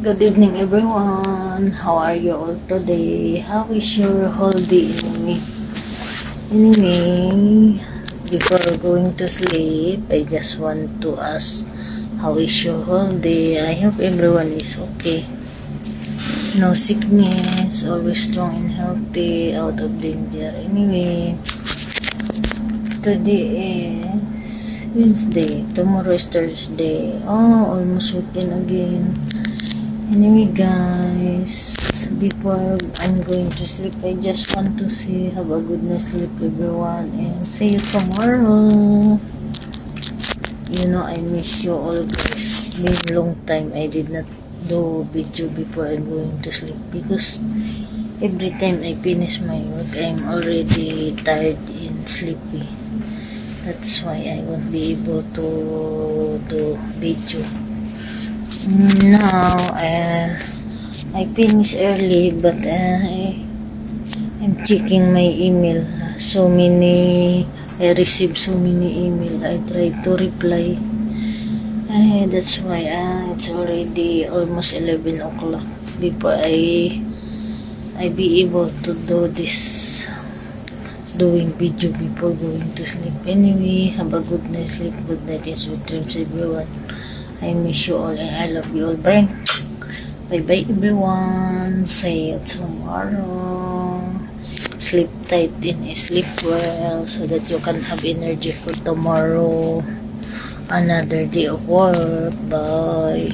Good evening, everyone. How are you all today? How is your holiday anyway? Before going to sleep, I just want to ask, how is your holiday? I hope everyone is okay. No sickness, always strong and healthy, out of danger. Today is Wednesday. Tomorrow is Thursday. Oh, almost weekend again. Guys, before I'm going to sleep, I just want to say have a good night's sleep, everyone, and see you tomorrow. I miss you all, guys. Been a long time I did not do video before I'm going to sleep because every time I finish my work, I'm already tired and sleepy. That's why I won't be able to do video. Now I finish early, but I'm checking my email. I received so many email. I tried to reply. That's why it's already almost 11 o'clock before I be able to do this doing video before going to sleep. Have a good night sleep, good night and sweet dreams, everyone. I miss you all and I love you all. Bye bye, everyone. See you tomorrow. Sleep tight and sleep well so that you can have energy for tomorrow. Another day of work. Bye.